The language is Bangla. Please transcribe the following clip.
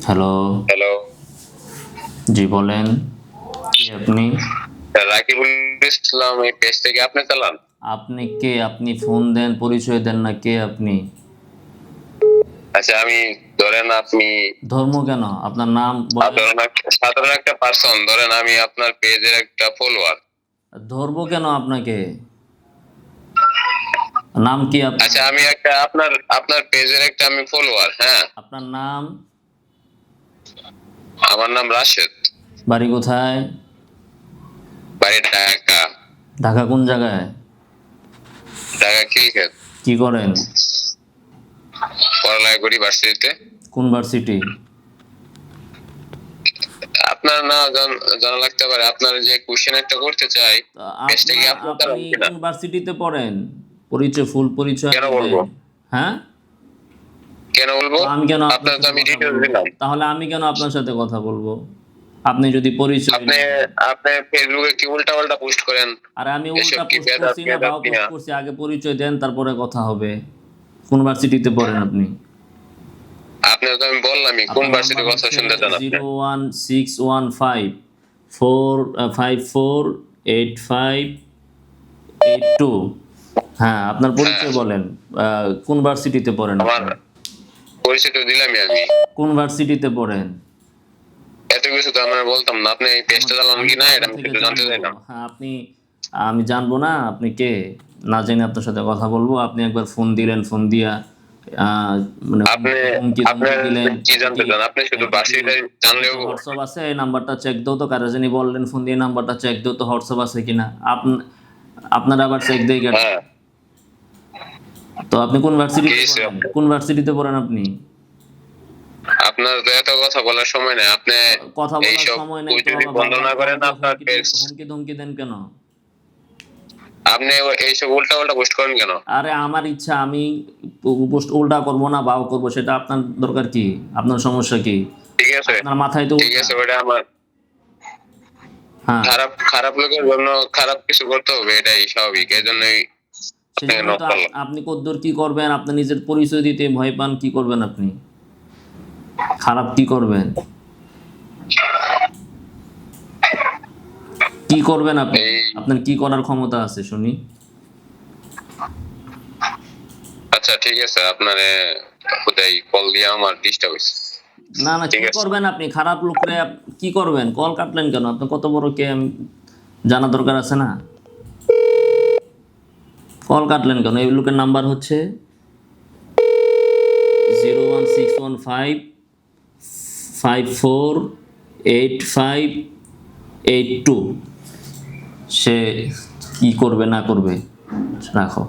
হ্যালো। হ্যালো। জি বলেন। কে আপনি? রাকিবুল ইসলাম এই পেজটা কি আপনি চালান? আপনি কে? আপনি ফোন দেন, পরিচয় দেন না, কে আপনি? আচ্ছা আমি ধরেন আপনি ধর্ম কেন? আপনার নাম বলেন। সাধারণ একটা পারসন, ধরেন আমি আপনার পেজের একটা ফলোয়ার। ধরবো কেন আপনাকে? নাম কি আপনার? আচ্ছা আমি একটা আপনার পেজের একটা আমি ফলোয়ার, হ্যাঁ? আপনার নাম? আমার নাম রাশেদ। বাড়ি কোথায়? বাড়ি ঢাকা। ঢাকা কোন জায়গায়? ঢাকা খিলক্ষেত। কি করেন? পড়ালেখা করি ভার্সিটিতে। কোন ভার্সিটি? আপনার না জানা লাগতে পারে, আপনার যে কোশ্চেন একটা করতে চাই, পেজটা কি আপনি চালান আপনি কিনা? কোন ভার্সিটিতে পড়েন? পরিচয়, ফুল পরিচয় কেন দেন। বলবো? হ্যাঁ? কেন বলবো? তো আমি কেন আপনার আপনার তো সাথে আমি কথা ডিটেইলস বলবো? দিলাম। তাহলে আমি কেন আপনার সাথে কথা বলবো? আপনি যদি পরিচয় আপনি না দেন। আপনি ফেসবুকে কি উল্টাপাল্টা পোস্ট করেন? আরে আমি এসব উল্টা কি পোস্ট বেদাত করছি না, বেদাত ভাও কিনা? পোস্ট করছি। আগে পরিচয় দেন, তারপরে কথা হবে। কোন ভার্সিটিতে পড়েন আপনি? আপনি তো আমি বললামই কোন আপনার নাম্বার ভার্সিটির কথা হচ্ছে শুনতে চান আপনি? 01615 4548582। হ্যাঁ, আপনার হ্যাঁ, পরিচয় বলেন। কোন ভার্সিটিতে পড়েন আমার আপনি? পরিচয় তো দিলামই আমি। কোন ভার্সিটিতে পড়েন? এত কিছু তো আমরা বলতাম না। আপনি এই পেজটা চালান আমি কিনা তো এটা আপনার আমি থেকে একটু জানতে জানবো। চাইলাম। হ্যাঁ, আমি জানবো না আপনি কে? না জেনে আপনার সাথে কথা বলবো? আপনি একবার ফোন দিলেন, ফোন দিয়া মানে আপনি হুমকি আপনার ধমকি দিলেন। কি এটা জানতে কি চান? আপনি শুধু এটা কি ভার্সিটিটা এটা জানলেও কি হোয়াটসঅ্যাপ আছে? এই নাম্বারটা চেক দাও তো। কারো জানি বললেন ফোন দিয়ে নাম্বারটা চেক দাও তো, হোয়াটসঅ্যাপ আছে কিনা। আপনার আবার চেক দেই কেন? হ্যাঁ, তো আপনি কোন ভার্সিটিতে কিছু পড়েন? কোন ভার্সিটিতে পড়েন আপনি? আপনার তো এত কথা বলার সময় নাই। আপনি কথা বলার এইসব সময় নেই তো যদি আবার বন্ধ বারবার না কল করেন দিয়ে আপনার পেজ, হুমকি ধমকি দেন কেন? আপনি এইসব উল্টাপাল্টা পোস্ট করেন কেন? আরে আমার ইচ্ছা, আমি পোস্ট উল্টা করবো না বাও করবো, সেটা আপনার দরকার কি? আপনার সমস্যা কি? ঠিক আছে? আপনার মাথায় তো ঠিক উল্টা। আছে, ওটা আমার হ্যাঁ, খারাপ খারাপ লোকের জন্য খারাপ কিছু করতে হবে, এটাই স্বাভাবিক। এজন্যই আপনাকে সেজন্যই নক তো করলাম। আপনি কদ্দূর কি করবেন? আপনার নিজের পরিচয় দিতে ভয় পান, কি করবেন আপনি? খারাপ কি করবেন? কি করবেন আপনি? এই আপনার কি করার ক্ষমতা আছে শুনি? আচ্ছা ঠিক আছে, আপনারে খুদাই কল দিয়ে আমার ডিস্টার্ব হইছে। না না, ঠিক কি আছে। করবেন আপনি? খারাপ লোকরে কি করবেন? কল কাটলেন কেন? আপনি কত বড় কে জানা দরকার আছে না? কল কাটলেন কেন? এই লোকের নাম্বার হচ্ছে 01615 548582। সে কি করবে না করবে রাখো।